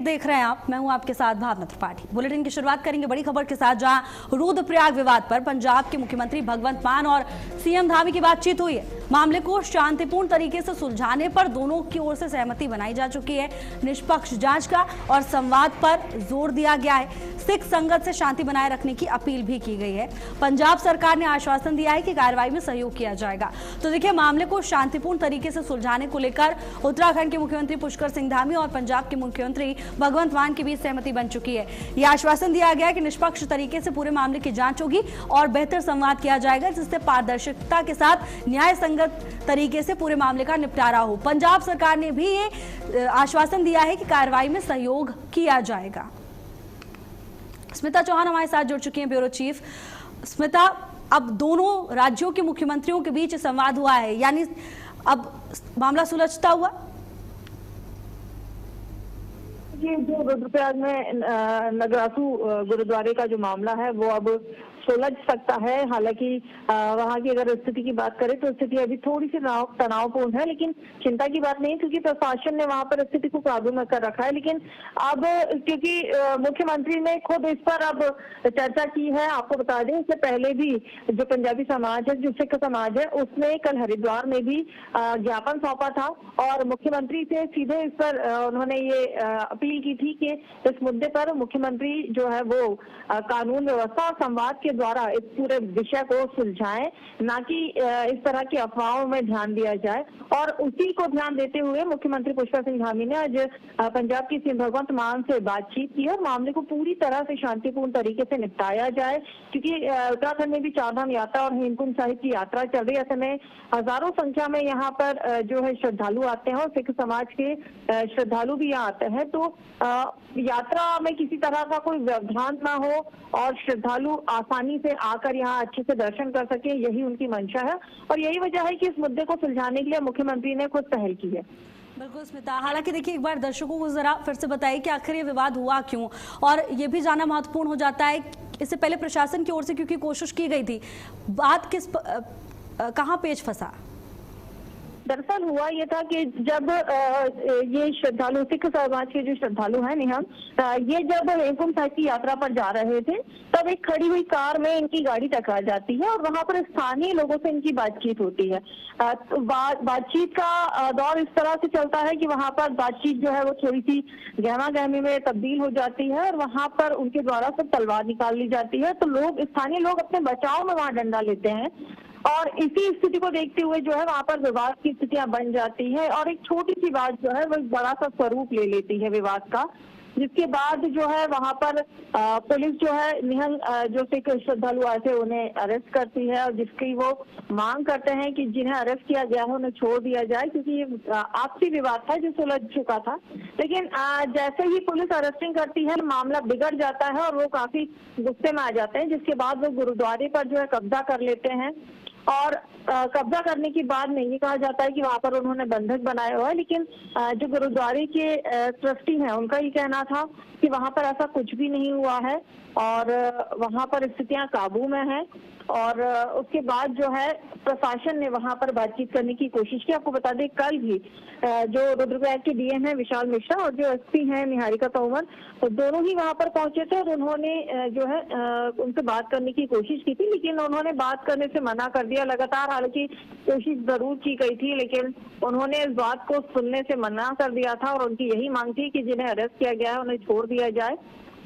देख रहे हैं आप, मैं हूं आपके साथ भावना त्रिपाठी। बुलेटिन की शुरुआत करेंगे बड़ी खबर के साथ, जहां रुद्रप्रयाग विवाद पर पंजाब के मुख्यमंत्री भगवंत मान और सीएम धामी की बातचीत हुई है। मामले को शांतिपूर्ण तरीके से सुलझाने पर दोनों की ओर से सहमति बनाई जा चुकी है। निष्पक्ष जांच का और संवाद पर जोर दिया गया है। सिख संगत से शांति बनाए रखने की अपील भी की गई है। पंजाब सरकार ने आश्वासन दिया है कि कार्रवाई में सहयोग किया जाएगा। तो देखिए, मामले को शांतिपूर्ण तरीके से सुलझाने को लेकर उत्तराखंड के मुख्यमंत्री पुष्कर सिंह धामी और पंजाब के मुख्यमंत्री भगवंत मान के बीच सहमति बन चुकी है। यह आश्वासन दिया गया कि निष्पक्ष तरीके से पूरे मामले की जांच होगी और बेहतर संवाद किया जाएगा, जिससे पारदर्शिता के साथ न्याय संगत तरीके से पूरे मामले का निपटारा हो। पंजाब सरकार ने भी ये आश्वासन दिया है कि कार्रवाई में सहयोग किया जाएगा। स्मिता चौहान हमारे साथ जुड़ चुकी हैं, ब्यूरो चीफ। स्मिता, अब दोनों राज्यों के मुख्यमंत्रियों के बीच संवाद हुआ है, यानी अब मामला सुलझता हुआ? ये जो रुद्रप्रयाग में नगरासू गुरुद्वारे का जो मामला है वो अब सुलझ सकता है। हालांकि वहां की अगर स्थिति की बात करें तो स्थिति अभी थोड़ी सी तनावपूर्ण है, लेकिन चिंता की बात नहीं, क्योंकि प्रशासन ने वहां पर स्थिति को काबू में कर रखा है। लेकिन अब क्योंकि मुख्यमंत्री ने खुद इस पर अब चर्चा की है, आपको बता दें इससे पहले भी जो पंजाबी समाज है, जो सिख समाज है, उसने कल हरिद्वार में भी ज्ञापन सौंपा था और मुख्यमंत्री से सीधे इस पर उन्होंने ये अपील की थी कि इस मुद्दे पर मुख्यमंत्री जो है वो कानून व्यवस्था और संवाद के द्वारा इस पूरे विषय को सुलझाएं, ना कि इस तरह की अफवाहों में ध्यान दिया जाए। और उसी को ध्यान देते हुए मुख्यमंत्री पुष्कर सिंह धामी ने आज पंजाब की सीएम भगवंत मान से बातचीत की और मामले को पूरी तरह से शांतिपूर्ण तरीके से निपटाया जाए, क्योंकि उत्तराखंड में भी चारधाम यात्रा और हेमकुंड साहिब की यात्रा चल रही है। ऐसे में हजारों संख्या में यहाँ पर जो है श्रद्धालु आते हैं और सिख समाज के श्रद्धालु भी यहाँ आते हैं। तो यात्रा में किसी तरह का कोई व्यवधान ना हो और श्रद्धालु आसानी से आकर यहाँ अच्छे से दर्शन कर सके, यही उनकी मंशा है और यही वजह है कि इस मुद्दे को सुलझाने के लिए मुख्यमंत्री ने खुद पहल की है। बिल्कुल स्मिता, हालांकि देखिए, एक बार दर्शकों को जरा फिर से बताइए कि आखिर ये विवाद हुआ क्यों, और ये भी जानना महत्वपूर्ण हो जाता है इससे पहले प्रशासन की ओर से क्योंकि कोशिश की गई थी, बात कहाँ पेच फंसा? दरअसल हुआ ये था कि जब ये श्रद्धालु, सिख समाज के जो श्रद्धालु हैं निहंग, ये जब हेमकुंड साहिब की यात्रा पर जा रहे थे तब एक खड़ी हुई कार में इनकी गाड़ी टकरा जाती है और वहां पर स्थानीय लोगों से इनकी बातचीत होती है। बातचीत का दौर इस तरह से चलता है कि वहां पर बातचीत जो है वो थोड़ी सी गहमा गहमी में तब्दील हो जाती है और वहां पर उनके द्वारा से तलवार निकाल ली जाती है। तो स्थानीय लोग अपने बचाव में वहां डंडा लेते हैं और इसी स्थिति को देखते हुए जो है वहां पर विवाद की स्थितियां बन जाती है और एक छोटी सी बात जो है वो एक बड़ा सा स्वरूप ले लेती है विवाद का, जिसके बाद जो है वहां पर पुलिस जो है निहंग जो सिख श्रद्धालु आए थे उन्हें अरेस्ट करती है और जिसकी वो मांग करते हैं कि जिन्हें अरेस्ट किया गया है उन्हें छोड़ दिया जाए, क्योंकि ये आपसी विवाद था जो सुलझ चुका था। लेकिन जैसे ही पुलिस अरेस्टिंग करती है मामला बिगड़ जाता है और वो काफी गुस्से में आ जाते हैं, जिसके बाद वो गुरुद्वारे पर जो है कब्जा कर लेते हैं और कब्जा करने के बाद में ये कहा जाता है कि वहां पर उन्होंने बंधक बनाया हुआ है। लेकिन जो गुरुद्वारे के ट्रस्टी हैं उनका ये कहना था कि वहां पर ऐसा कुछ भी नहीं हुआ है और वहां पर स्थितियां काबू में हैं। और उसके बाद जो है प्रशासन ने वहां पर बातचीत करने की कोशिश की। आपको बता दें कल भी जो रुद्रप्रयाग के डीएम है विशाल मिश्रा और जो एसपी हैं निहारिका तोमर, तो दोनों ही वहां पर पहुंचे थे और उन्होंने जो है उनसे बात करने की कोशिश की थी, लेकिन उन्होंने बात करने से मना कर दिया लगातार। हालांकि कोशिश जरूर की गई थी, लेकिन उन्होंने इस बात को सुनने से मना कर दिया था और उनकी यही मांग थी कि जिन्हें अरेस्ट किया गया है उन्हें छोड़ दिया जाए।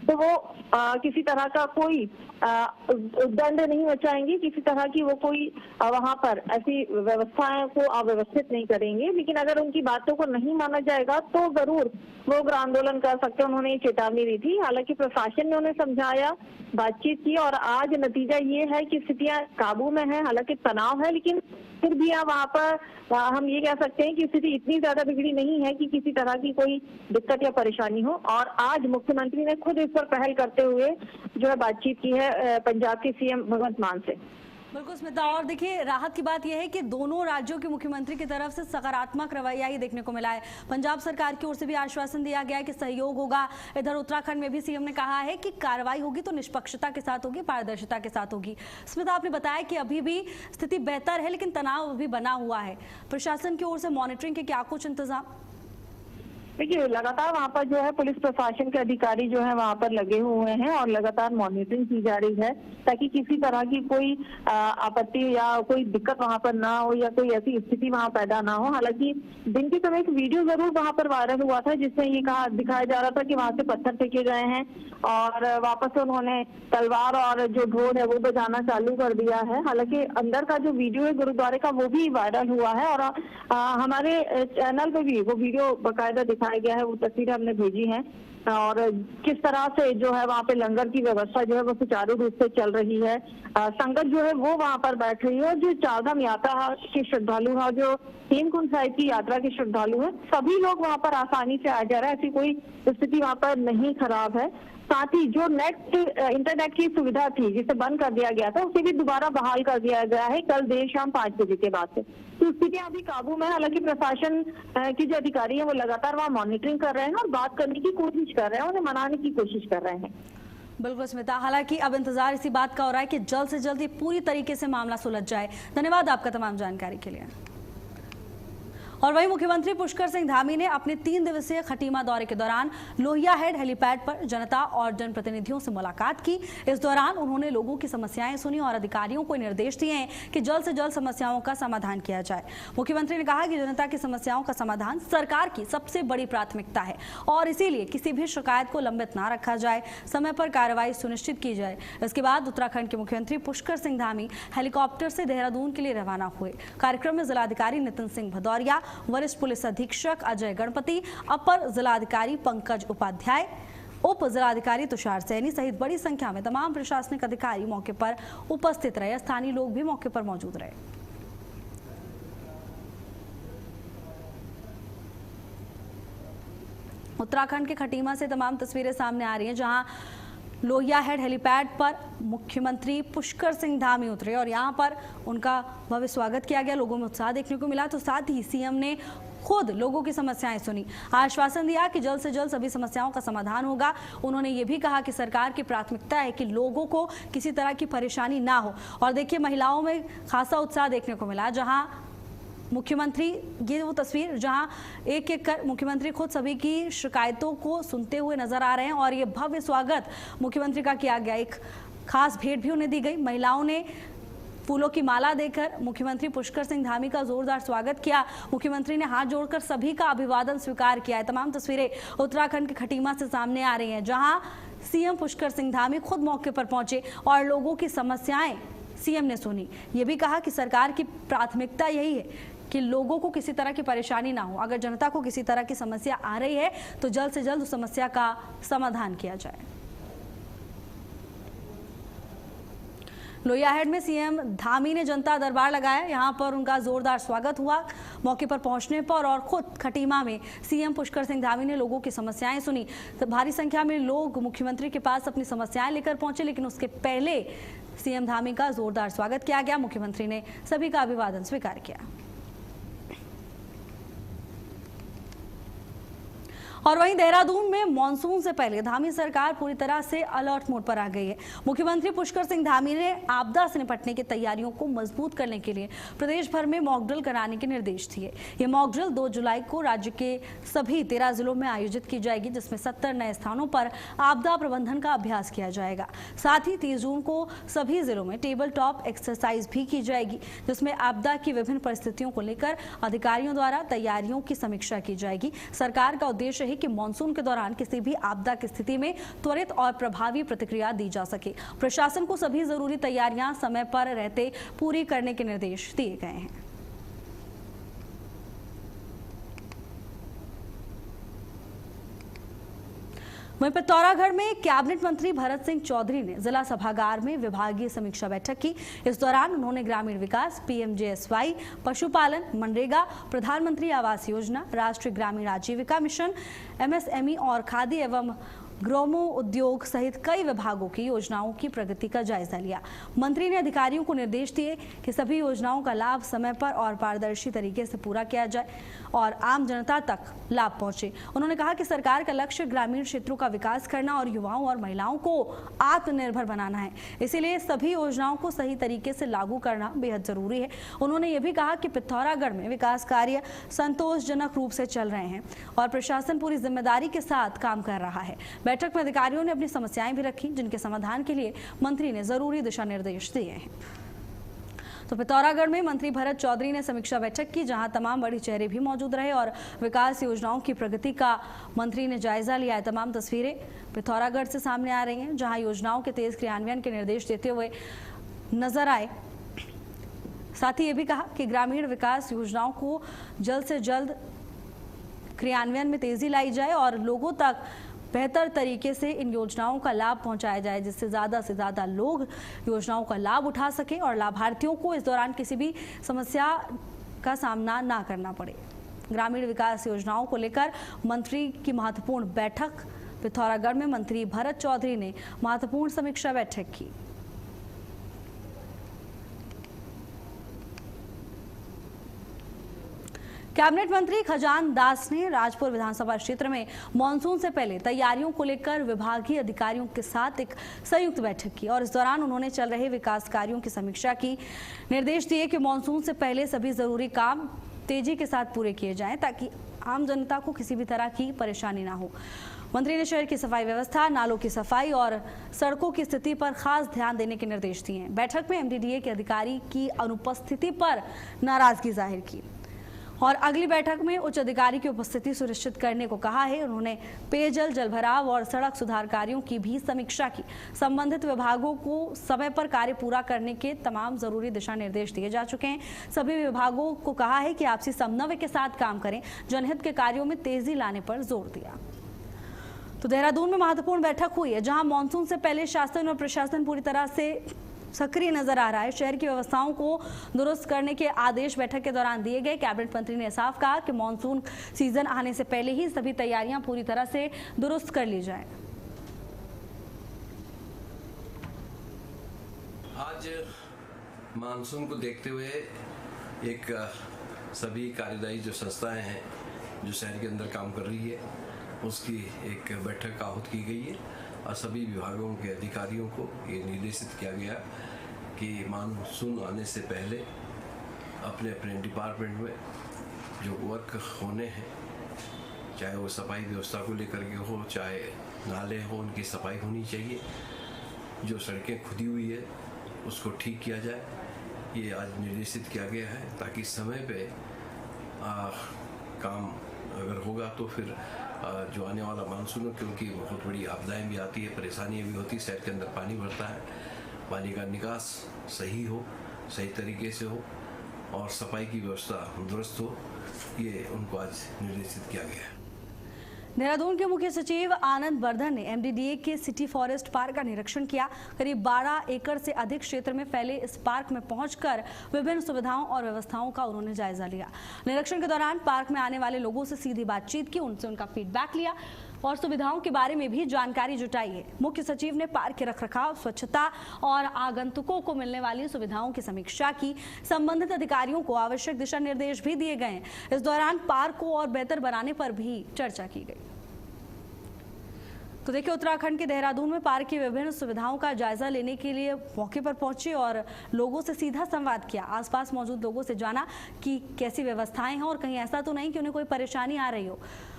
तो वो किसी तरह का कोई दंड नहीं बचाएंगे, किसी तरह की वो कोई वहां पर ऐसी व्यवस्थाएं को अव्यवस्थित नहीं करेंगे। लेकिन अगर उनकी बातों को नहीं माना जाएगा तो जरूर वो उग्र आंदोलन कर सकते हैं, उन्होंने ये चेतावनी दी थी। हालांकि प्रशासन ने उन्हें समझाया, बातचीत की और आज नतीजा ये है कि स्थितियां काबू में है। हालांकि तनाव है, लेकिन फिर भी वहां पर हम ये कह सकते हैं कि स्थिति इतनी ज्यादा बिगड़ी नहीं है कि किसी तरह की कोई दिक्कत या परेशानी हो। और आज मुख्यमंत्री ने खुद इस पर पहल करते हुए जो है बातचीत की है पंजाब के सीएम भगवंत मान से। बिल्कुल स्मिता, और देखिए राहत की बात यह है कि दोनों राज्यों के मुख्यमंत्री की तरफ से सकारात्मक रवैया ही देखने को मिला है। पंजाब सरकार की ओर से भी आश्वासन दिया गया है कि सहयोग होगा। इधर उत्तराखंड में भी सीएम ने कहा है कि कार्रवाई होगी तो निष्पक्षता के साथ होगी, पारदर्शिता के साथ होगी। स्मिता, आपने बताया कि अभी भी स्थिति बेहतर है लेकिन तनाव अभी बना हुआ है। प्रशासन की ओर से मॉनिटरिंग के क्या कुछ इंतजाम? देखिए लगातार वहाँ पर जो है पुलिस प्रशासन के अधिकारी जो है वहाँ पर लगे हुए हैं और लगातार मॉनिटरिंग की जा रही है ताकि किसी तरह की कोई आपत्ति या कोई दिक्कत वहाँ पर ना हो या कोई ऐसी स्थिति वहाँ पैदा ना हो। हालांकि दिन के समय एक वीडियो जरूर वहाँ पर वायरल हुआ था जिसमें ये दिखाया जा रहा था कि वहाँ से पत्थर फेंके गए हैं और वापस उन्होंने तलवार और जो ढोल है वो बजाना चालू कर दिया है। हालांकि अंदर का जो वीडियो है गुरुद्वारे का वो भी वायरल हुआ है और हमारे चैनल पे भी वो वीडियो बाकायदा दिखाया गया है, वो तस्वीरें हमने भेजी हैं और किस तरह से जो है वहाँ पे लंगर की व्यवस्था जो है वो सुचारू रूप से चल रही है। संगत जो है वो वहाँ पर बैठ रही है और जो चारधाम यात्रा के श्रद्धालु है, जो हेमकुंड साहिब की यात्रा के श्रद्धालु है, सभी लोग वहाँ पर आसानी से आ जा रहे हैं। ऐसी कोई स्थिति वहाँ पर नहीं खराब है। साथ ही जो इंटरनेट की सुविधा थी जिसे बंद कर दिया गया था उसे भी दोबारा बहाल कर दिया गया है कल देर शाम 5 बजे के बाद से। तो स्थितियां अभी काबू में है। हालांकि प्रशासन के जो अधिकारी हैं वो लगातार वहाँ मॉनिटरिंग कर रहे हैं और बात करने की कोशिश कर रहे हैं, उन्हें मनाने की कोशिश कर रहे हैं। बिल्कुल स्मिता, हालांकि अब इंतजार इसी बात का हो रहा है कि जल्द से जल्द ये पूरी तरीके से मामला सुलझ जाए। धन्यवाद आपका तमाम जानकारी के लिए। और वहीं मुख्यमंत्री पुष्कर सिंह धामी ने अपने 3 दिवसीय खटीमा दौरे के दौरान लोहिया हेड हेलीपैड पर जनता और जनप्रतिनिधियों से मुलाकात की। इस दौरान उन्होंने लोगों की समस्याएं सुनी और अधिकारियों को निर्देश दिए हैं कि जल्द से जल्द समस्याओं का समाधान किया जाए। मुख्यमंत्री ने कहा कि जनता की समस्याओं का समाधान सरकार की सबसे बड़ी प्राथमिकता है और इसीलिए किसी भी शिकायत को लंबित ना रखा जाए, समय पर कार्रवाई सुनिश्चित की जाए। इसके बाद उत्तराखंड के मुख्यमंत्री पुष्कर सिंह धामी हेलीकॉप्टर से देहरादून के लिए रवाना हुए। कार्यक्रम में जिलाधिकारी नितिन सिंह भदौरिया, वरिष्ठ पुलिस अधीक्षक अजय गणपति, अपर जिलाधिकारी पंकज उपाध्याय, उप जिलाधिकारी तुषार सैनी सहित बड़ी संख्या में तमाम प्रशासनिक अधिकारी मौके पर उपस्थित रहे। स्थानीय लोग भी मौके पर मौजूद रहे। उत्तराखंड के खटीमा से तमाम तस्वीरें सामने आ रही हैं जहां लोहिया हेड हेलीपैड पर मुख्यमंत्री पुष्कर सिंह धामी उतरे और यहां पर उनका भव्य स्वागत किया गया। लोगों में उत्साह देखने को मिला। तो साथ ही सीएम ने खुद लोगों की समस्याएं सुनी, आश्वासन दिया कि जल्द से जल्द सभी समस्याओं का समाधान होगा। उन्होंने ये भी कहा कि सरकार की प्राथमिकता है कि लोगों को किसी तरह की परेशानी ना हो। और देखिए महिलाओं में खासा उत्साह देखने को मिला जहां मुख्यमंत्री, ये वो तस्वीर जहां एक एक कर मुख्यमंत्री खुद सभी की शिकायतों को सुनते हुए नजर आ रहे हैं और ये भव्य स्वागत मुख्यमंत्री का किया गया। एक खास भेंट भी उन्हें दी गई। महिलाओं ने फूलों की माला देकर मुख्यमंत्री पुष्कर सिंह धामी का जोरदार स्वागत किया। मुख्यमंत्री ने हाथ जोड़कर सभी का अभिवादन स्वीकार किया है। तमाम तस्वीरें उत्तराखंड के खटीमा से सामने आ रही हैं जहां सीएम पुष्कर सिंह धामी खुद मौके पर पहुंचे और लोगों की समस्याएं सीएम ने सुनी। ये भी कहा कि सरकार की प्राथमिकता यही है कि लोगों को किसी तरह की परेशानी ना हो। अगर जनता को किसी तरह की समस्या आ रही है तो जल्द से जल्द उस समस्या का समाधान किया जाए। लोहिया हेड में सीएम धामी ने जनता दरबार लगाया। यहां पर उनका जोरदार स्वागत हुआ। मौके पर पहुंचने पर और खुद खटीमा में सीएम पुष्कर सिंह धामी ने लोगों की समस्याएं सुनी। तो भारी संख्या में लोग मुख्यमंत्री के पास अपनी समस्याएं लेकर पहुंचे, लेकिन उसके पहले सीएम धामी का जोरदार स्वागत किया गया। मुख्यमंत्री ने सभी का अभिवादन स्वीकार किया। और वहीं देहरादून में मॉनसून से पहले धामी सरकार पूरी तरह से अलर्ट मोड पर आ गई है। मुख्यमंत्री पुष्कर सिंह धामी ने आपदा से निपटने की तैयारियों को मजबूत करने के लिए प्रदेश भर में मॉक ड्रिल कराने के निर्देश दिए। ये मॉक ड्रिल 2 जुलाई को राज्य के सभी 13 जिलों में आयोजित की जाएगी, जिसमें 70 नए स्थानों पर आपदा प्रबंधन का अभ्यास किया जाएगा। साथ ही 30 जून को सभी जिलों में टेबल टॉप एक्सरसाइज भी की जाएगी, जिसमें आपदा की विभिन्न परिस्थितियों को लेकर अधिकारियों द्वारा तैयारियों की समीक्षा की जाएगी। सरकार का उद्देश्य कि मानसून के दौरान किसी भी आपदा की स्थिति में त्वरित और प्रभावी प्रतिक्रिया दी जा सके। प्रशासन को सभी जरूरी तैयारियां समय पर रहते पूरी करने के निर्देश दिए गए हैं। वहीं पिथौरागढ़ में कैबिनेट मंत्री भरत सिंह चौधरी ने जिला सभागार में विभागीय समीक्षा बैठक की। इस दौरान उन्होंने ग्रामीण विकास, पीएमजेएसवाई, पशुपालन, मनरेगा, प्रधानमंत्री आवास योजना, राष्ट्रीय ग्रामीण आजीविका मिशन, एमएसएमई और खादी एवं ग्रामो उद्योग सहित कई विभागों की योजनाओं की प्रगति का जायजा लिया। मंत्री ने अधिकारियों को निर्देश दिए कि सभी योजनाओं का लाभ समय पर और पारदर्शी तरीके से पूरा किया जाए और आम जनता तक लाभ पहुंचे। उन्होंने कहा कि सरकार का लक्ष्य ग्रामीण क्षेत्रों का विकास करना और युवाओं और महिलाओं को आत्मनिर्भर बनाना है, इसीलिए सभी योजनाओं को सही तरीके से लागू करना बेहद जरूरी है। उन्होंने ये भी कहा कि पिथौरागढ़ में विकास कार्य संतोषजनक रूप से चल रहे हैं और प्रशासन पूरी जिम्मेदारी के साथ काम कर रहा है। बैठक में अधिकारियों ने अपनी समस्याएं भी रखी, जिनके समाधान के लिए मंत्री ने जरूरी दिशा निर्देश दिए हैं। तो पिथौरागढ़ में मंत्री भरत चौधरी ने समीक्षा बैठक की, जहां तमाम बड़े चेहरे भी मौजूद रहे और विकास योजनाओं की प्रगति का मंत्री ने जायजा लिया है। तमाम तस्वीरें पिथौरागढ़ से सामने आ रही हैं, जहां योजनाओं के तेज क्रियान्वयन के निर्देश देते हुए नजर आए। साथ ही ये भी कहा कि ग्रामीण विकास योजनाओं को जल्द से जल्द क्रियान्वयन में तेजी लाई जाए और लोगों तक बेहतर तरीके से इन योजनाओं का लाभ पहुंचाया जाए, जिससे ज़्यादा से ज़्यादा लोग योजनाओं का लाभ उठा सकें और लाभार्थियों को इस दौरान किसी भी समस्या का सामना ना करना पड़े। ग्रामीण विकास योजनाओं को लेकर मंत्री की महत्वपूर्ण बैठक पिथौरागढ़ में मंत्री भरत चौधरी ने महत्वपूर्ण समीक्षा बैठक की। कैबिनेट मंत्री खजान दास ने राजपुर विधानसभा क्षेत्र में मानसून से पहले तैयारियों को लेकर विभागीय अधिकारियों के साथ एक संयुक्त बैठक की और इस दौरान उन्होंने चल रहे विकास कार्यों की समीक्षा की। निर्देश दिए कि मानसून से पहले सभी जरूरी काम तेजी के साथ पूरे किए जाएं, ताकि आम जनता को किसी भी तरह की परेशानी ना हो। मंत्री ने शहर की सफाई व्यवस्था, नालों की सफाई और सड़कों की स्थिति पर खास ध्यान देने के निर्देश दिए हैं। बैठक में एमडीडीए के अधिकारी की अनुपस्थिति पर नाराजगी जाहिर की और अगली बैठक में उच्च अधिकारी की उपस्थिति सुनिश्चित करने को कहा है। उन्होंने पेयजल, जलभराव और सड़क सुधार कार्यों की भी समीक्षा की। संबंधित विभागों को समय पर कार्य पूरा करने के तमाम जरूरी दिशा निर्देश दिए जा चुके हैं। सभी विभागों को कहा है कि आपसी समन्वय के साथ काम करें। जनहित के कार्यों में तेजी लाने पर जोर दिया। तो देहरादून में महत्वपूर्ण बैठक हुई है, जहां मानसून से पहले शासन और प्रशासन पूरी तरह से सक्रिय नजर आ रहा है। शहर की व्यवस्थाओं को दुरुस्त करने के आदेश बैठक के दौरान दिए गए। कैबिनेट मंत्री ने साफ कहा कि मानसून सीजन आने से पहले ही सभी तैयारियां पूरी तरह से दुरुस्त कर ली जाएं। आज मानसून को देखते हुए एक सभी कार्यदायी जो संस्थाएं हैं जो शहर के अंदर काम कर रही है, उसकी एक बैठक आहूत की गई है और सभी विभागों के अधिकारियों को ये निर्देशित किया गया कि मानसून आने से पहले अपने अपने डिपार्टमेंट में जो वर्क होने हैं, चाहे वो सफाई व्यवस्था को लेकर के हो, चाहे नाले हो, उनकी सफाई होनी चाहिए। जो सड़कें खुदी हुई है उसको ठीक किया जाए, ये आज निर्देशित किया गया है, ताकि समय पे काम अगर होगा तो फिर जो आने वाला मानसून है, क्योंकि बहुत बड़ी आपदाएं भी आती है, परेशानियां भी होती है। शहर के अंदर पानी भरता है, पानी का निकास सही हो, सही तरीके से हो और सफाई की व्यवस्था दुरुस्त हो, ये उनको आज निर्देशित किया गया है। देहरादून के मुख्य सचिव आनंद वर्धन ने एमडीडीए के सिटी फॉरेस्ट पार्क का निरीक्षण किया। करीब 12 एकड़ से अधिक क्षेत्र में फैले इस पार्क में पहुंचकर विभिन्न सुविधाओं और व्यवस्थाओं का उन्होंने जायजा लिया। निरीक्षण के दौरान पार्क में आने वाले लोगों से सीधी बातचीत की, उनसे उनका फीडबैक लिया और सुविधाओं के बारे में भी जानकारी जुटाई है। मुख्य सचिव ने पार्क के रखरखाव, स्वच्छता और आगंतुकों को मिलने वाली सुविधाओं की समीक्षा की। संबंधित अधिकारियों को आवश्यक दिशा निर्देश भी दिए गए। इस दौरान पार्क को और बेहतर बनाने पर भी चर्चा की गई। तो देखिए, उत्तराखंड के देहरादून में पार्क की विभिन्न सुविधाओं का जायजा लेने के लिए मौके पर पहुंचे और लोगों से सीधा संवाद किया। आसपास मौजूद लोगों से जाना कि कैसी व्यवस्थाएं हैं और कहीं ऐसा तो नहीं कि उन्हें कोई परेशानी आ रही हो।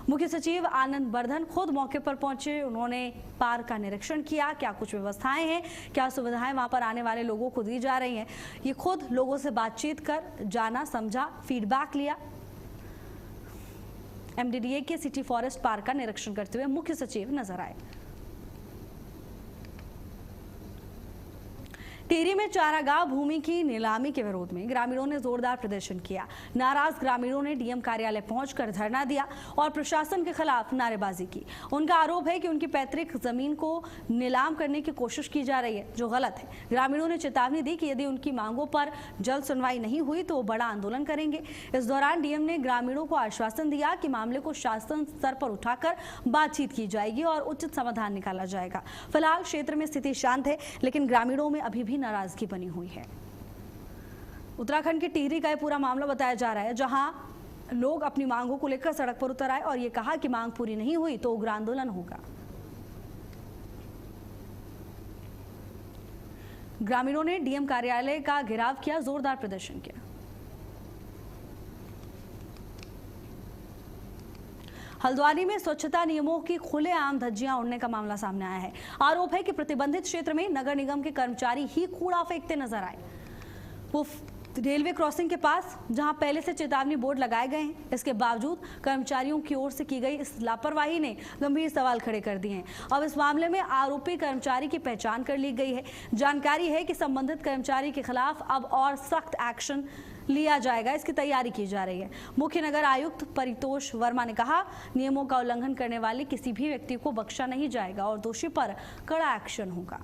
मुख्य सचिव आनंद वर्धन खुद मौके पर पहुंचे। उन्होंने पार्क का निरीक्षण किया, क्या कुछ व्यवस्थाएं हैं, क्या सुविधाएं वहां पर आने वाले लोगों को दी जा रही हैं। ये खुद लोगों से बातचीत कर जाना, समझा, फीडबैक लिया। एमडीडीए के सिटी फॉरेस्ट पार्क का निरीक्षण करते हुए मुख्य सचिव नजर आए। टिहरी में चारागाह भूमि की नीलामी के विरोध में ग्रामीणों ने जोरदार प्रदर्शन किया। नाराज ग्रामीणों ने डीएम कार्यालय पहुंचकर धरना दिया और प्रशासन के खिलाफ नारेबाजी की। उनका आरोप है कि उनकी पैतृक जमीन को नीलाम करने की कोशिश की जा रही है, जो गलत है। ग्रामीणों ने चेतावनी दी कि यदि उनकी मांगों पर जल्द सुनवाई नहीं हुई तो बड़ा आंदोलन करेंगे। इस दौरान डीएम ने ग्रामीणों को आश्वासन दिया कि मामले को शासन स्तर पर उठाकर बातचीत की जाएगी और उचित समाधान निकाला जाएगा। फिलहाल क्षेत्र में स्थिति शांत है, लेकिन ग्रामीणों में अभी भी नाराजगी बनी हुई है। उत्तराखंड के टिहरी का यह पूरा मामला बताया जा रहा है, जहां लोग अपनी मांगों को लेकर सड़क पर उतर आए और ये कहा कि मांग पूरी नहीं हुई तो उग्र आंदोलन होगा। ग्रामीणों ने डीएम कार्यालय का घेराव किया, जोरदार प्रदर्शन किया। हल्द्वानी में स्वच्छता नियमों की खुलेआम धज्जियां उड़ने का मामला सामने आया है। आरोप है कि प्रतिबंधित क्षेत्र में नगर निगम के कर्मचारी ही कूड़ा फेंकते नजर आए। वो रेलवे क्रॉसिंग के पास, जहां पहले से चेतावनी बोर्ड लगाए गए हैं, इसके बावजूद कर्मचारियों की ओर से की गई इस लापरवाही ने गंभीर सवाल खड़े कर दिए हैं। अब इस मामले में आरोपी कर्मचारी की पहचान कर ली गई है। जानकारी है कि संबंधित कर्मचारी के खिलाफ अब और सख्त एक्शन लिया जाएगा, इसकी तैयारी की जा रही है। मुख्य नगर आयुक्त परितोष वर्मा ने कहा, नियमों का उल्लंघन करने वाले किसी भी व्यक्ति को बख्शा नहीं जाएगा और दोषी पर कड़ा एक्शन होगा।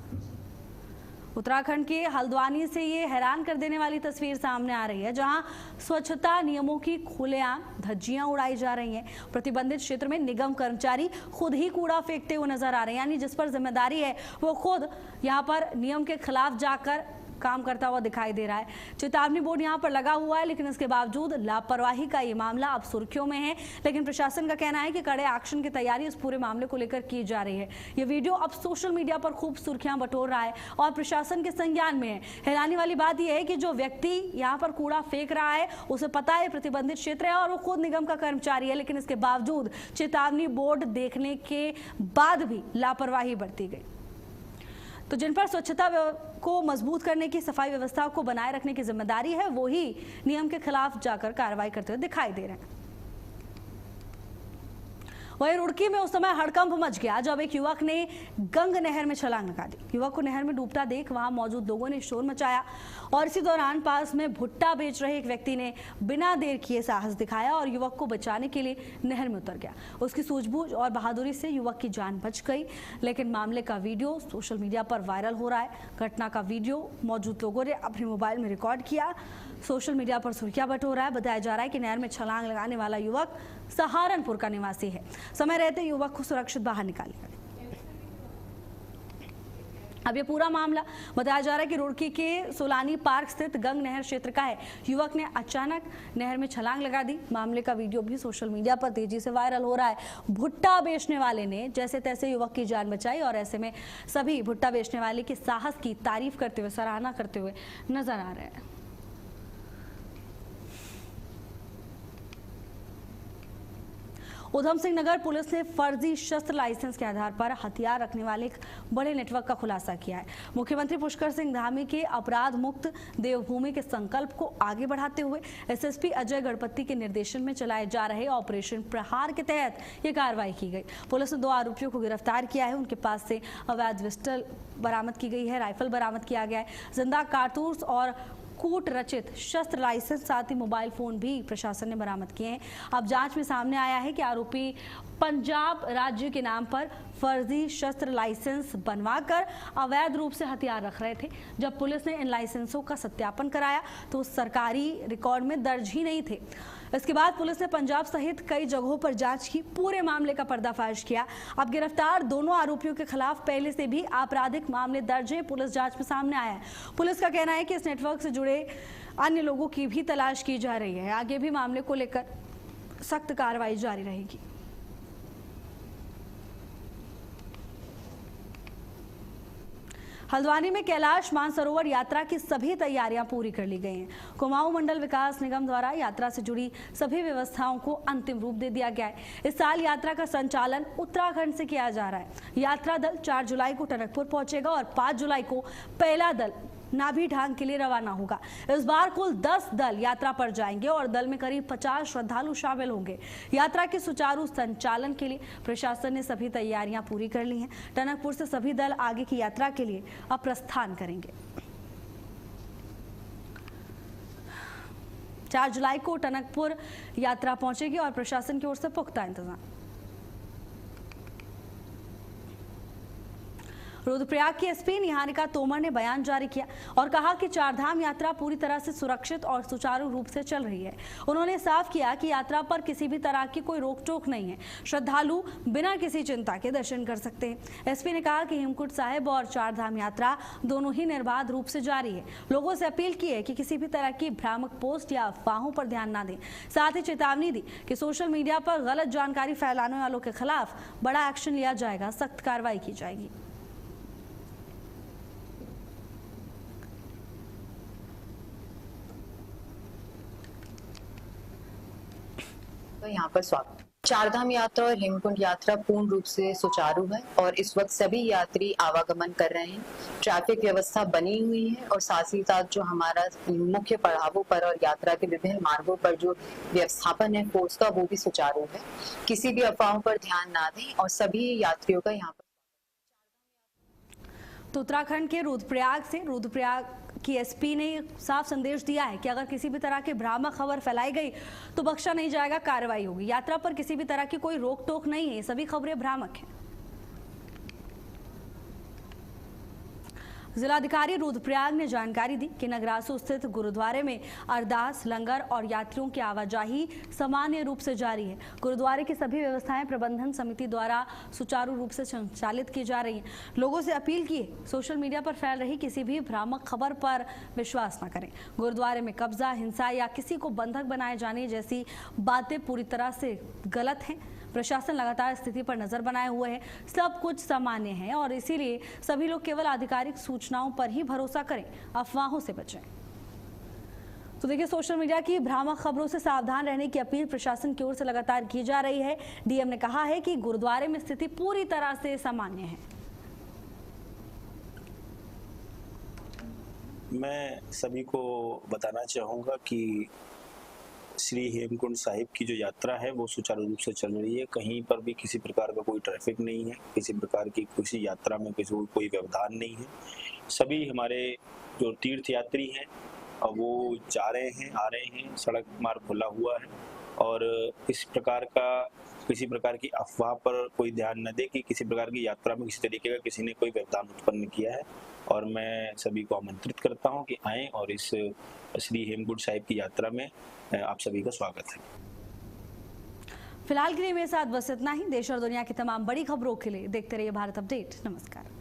उत्तराखंड के हल्द्वानी से ये हैरान कर देने वाली तस्वीर सामने आ रही है, जहां स्वच्छता नियमों की खुलेआम धज्जियां उड़ाई जा रही हैं। प्रतिबंधित क्षेत्र में निगम कर्मचारी खुद ही कूड़ा फेंकते हुए नजर आ रहे हैं, यानी जिस पर जिम्मेदारी है वो खुद यहां पर नियम के खिलाफ जाकर काम करता हुआ दिखाई दे रहा है। चेतावनी बोर्ड यहां पर लगा हुआ है, लेकिन इसके बावजूद लापरवाही का ये मामला अब सुर्खियों में है। लेकिन प्रशासन का कहना है कि कड़े एक्शन की तैयारी इस पूरे मामले को लेकर की जा रही है। ये वीडियो अब सोशल मीडिया पर खूब सुर्खियां बटोर रहा है और प्रशासन के संज्ञान में है। हैरानी वाली बात यह है कि जो व्यक्ति यहाँ पर कूड़ा फेंक रहा है उसे पता है प्रतिबंधित क्षेत्र है और वो खुद निगम का कर्मचारी है, लेकिन इसके बावजूद चेतावनी बोर्ड देखने के बाद भी लापरवाही बरती गई। तो जिन पर स्वच्छता को मजबूत करने की, सफाई व्यवस्था को बनाए रखने की जिम्मेदारी है, वो ही नियम के खिलाफ जाकर कार्रवाई करते हुए दिखाई दे रहे हैं। वहीं रुड़की में उस समय हड़कंप मच गया जब एक युवक ने गंग नहर में छलांग लगा दी। युवक को नहर में डूबता देख वहां मौजूद लोगों ने शोर मचाया और इसी दौरान पास में भुट्टा बेच रहे एक व्यक्ति ने बिना देर किए साहस दिखाया और युवक को बचाने के लिए नहर में उतर गया। उसकी सूझबूझ और बहादुरी से युवक की जान बच गई, लेकिन मामले का वीडियो सोशल मीडिया पर वायरल हो रहा है। घटना का वीडियो मौजूद लोगों ने अपने मोबाइल में रिकॉर्ड किया, सोशल मीडिया पर सुर्खियां बटोर रहा है। बताया जा रहा है कि नहर में छलांग लगाने वाला युवक सहारनपुर का निवासी है। समय रहते युवक को सुरक्षित बाहर निकाल लिया। अब ये पूरा मामला बताया जा रहा है कि रुड़की के सोलानी पार्क स्थित गंग नहर क्षेत्र का है। युवक ने अचानक नहर में छलांग लगा दी। मामले का वीडियो भी सोशल मीडिया पर तेजी से वायरल हो रहा है। भुट्टा बेचने वाले ने जैसे तैसे युवक की जान बचाई और ऐसे में सभी भुट्टा बेचने वाले के साहस की तारीफ करते हुए, सराहना करते हुए नजर आ रहे हैं। उधम सिंह नगर पुलिस ने फर्जी शस्त्र लाइसेंस के आधार पर हथियार रखने वाले एक बड़े नेटवर्क का खुलासा किया है। मुख्यमंत्री पुष्कर सिंह धामी के अपराध मुक्त देवभूमि के संकल्प को आगे बढ़ाते हुए एसएसपी अजय गणपति के निर्देशन में चलाए जा रहे ऑपरेशन प्रहार के तहत ये कार्रवाई की गई। पुलिस ने 2 आरोपियों को गिरफ्तार किया है। उनके पास से अवैध पिस्टल बरामद की गई है, राइफल बरामद किया गया है, जिंदा कारतूस और कूट रचित शस्त्र लाइसेंस, साथ ही मोबाइल फोन भी प्रशासन ने बरामद किए हैं। अब जांच में सामने आया है कि आरोपी पंजाब राज्य के नाम पर फर्जी शस्त्र लाइसेंस बनवाकर अवैध रूप से हथियार रख रहे थे। जब पुलिस ने इन लाइसेंसों का सत्यापन कराया तो सरकारी रिकॉर्ड में दर्ज ही नहीं थे। इसके बाद पुलिस ने पंजाब सहित कई जगहों पर जांच की, पूरे मामले का पर्दाफाश किया। अब गिरफ्तार दोनों आरोपियों के खिलाफ पहले से भी आपराधिक मामले दर्ज हैं। पुलिस जांच में सामने आया है। पुलिस का कहना है कि इस नेटवर्क से जुड़े अन्य लोगों की भी तलाश की जा रही है। आगे भी मामले को लेकर सख्त कार्रवाई जारी रहेगी। हल्द्वानी में कैलाश मानसरोवर यात्रा की सभी तैयारियां पूरी कर ली गई हैं। कुमाऊं मंडल विकास निगम द्वारा यात्रा से जुड़ी सभी व्यवस्थाओं को अंतिम रूप दे दिया गया है। इस साल यात्रा का संचालन उत्तराखंड से किया जा रहा है। यात्रा दल 4 जुलाई को टनकपुर पहुंचेगा और 5 जुलाई को पहला दल नाभी ढांग के लिए रवाना होगा। इस बार कुल 10 दल यात्रा पर जाएंगे और दल में करीब 50 श्रद्धालु शामिल होंगे। यात्रा के सुचारू संचालन के लिए प्रशासन ने सभी तैयारियां पूरी कर ली हैं। टनकपुर से सभी दल आगे की यात्रा के लिए अब प्रस्थान करेंगे। 4 जुलाई को टनकपुर यात्रा पहुंचेगी और प्रशासन की ओर से पुख्ता इंतजाम। रुद्रप्रयाग की एसपी निहारिका तोमर ने बयान जारी किया और कहा कि चारधाम यात्रा पूरी तरह से सुरक्षित और सुचारू रूप से चल रही है। उन्होंने साफ किया कि यात्रा पर किसी भी तरह की कोई रोक टोक नहीं है, श्रद्धालु बिना किसी चिंता के दर्शन कर सकते हैं। एसपी ने कहा कि हेमकुंड साहिब और चारधाम यात्रा दोनों ही निर्बाध रूप से जारी है। लोगों से अपील की है कि किसी भी तरह की भ्रामक पोस्ट या अफवाहों पर ध्यान न दें। साथ ही चेतावनी दी कि सोशल मीडिया पर गलत जानकारी फैलाने वालों के खिलाफ बड़ा एक्शन लिया जाएगा, सख्त कार्रवाई की जाएगी। तो यहाँ पर स्वागत। चारधाम यात्रा और हेमकुंड यात्रा पूर्ण रूप से सुचारू है और इस वक्त सभी यात्री आवागमन कर रहे हैं। ट्रैफिक व्यवस्था बनी हुई है और साथ ही साथ जो हमारा मुख्य पड़ावों पर और यात्रा के विभिन्न मार्गों पर जो व्यवस्थापन है फोर्स का, वो भी सुचारू है। किसी भी अफवाहों पर ध्यान ना दें और सभी यात्रियों का यहाँ पर। तो उत्तराखंड के रुद्रप्रयाग की एसपी ने साफ संदेश दिया है कि अगर किसी भी तरह की भ्रामक खबर फैलाई गई तो बख्शा नहीं जाएगा, कार्रवाई होगी। यात्रा पर किसी भी तरह की कोई रोक टोक नहीं है, सभी खबरें भ्रामक हैं। जिलाधिकारी रुद्रप्रयाग ने जानकारी दी कि नगरासू स्थित गुरुद्वारे में अरदास, लंगर और यात्रियों की आवाजाही सामान्य रूप से जारी है। गुरुद्वारे की सभी व्यवस्थाएं प्रबंधन समिति द्वारा सुचारू रूप से संचालित की जा रही हैं। लोगों से अपील की है, सोशल मीडिया पर फैल रही किसी भी भ्रामक खबर पर विश्वास न करें। गुरुद्वारे में कब्जा, हिंसा या किसी को बंधक बनाए जाने जैसी बातें पूरी तरह से गलत हैं। प्रशासन लगातार स्थिति पर नजर बनाए हुए है, सब कुछ सामान्य है और इसीलिए सभी लोग केवल आधिकारिक सूचनाओं पर ही भरोसा करें, अफवाहों से बचें। तो देखिए, सोशल मीडिया की भ्रामक खबरों से सावधान रहने की अपील प्रशासन की ओर से लगातार की जा रही है। डीएम ने कहा है कि गुरुद्वारे में स्थिति पूरी तरह से सामान्य है। मैं सभी को बताना चाहूँगा कि श्री हेमकुंड साहिब की जो यात्रा है वो सुचारू रूप से चल रही है। कहीं पर भी किसी प्रकार का कोई ट्रैफिक नहीं है, किसी प्रकार की किसी यात्रा में किसी को कोई व्यवधान नहीं है। सभी हमारे जो तीर्थ यात्री हैं वो जा रहे हैं, आ रहे हैं, सड़क मार्ग खुला हुआ है और इस प्रकार का किसी प्रकार की अफवाह पर कोई ध्यान न दे कि किसी प्रकार की यात्रा में किसी तरीके का किसी ने कोई व्यवधान उत्पन्न किया है। और मैं सभी को आमंत्रित करता हूं कि आएं और इस श्री हेमकुंड साहिब की यात्रा में आप सभी का स्वागत है। फिलहाल के लिए मेरे साथ बस इतना ही। देश और दुनिया की तमाम बड़ी खबरों के लिए देखते रहिए भारत अपडेट। नमस्कार।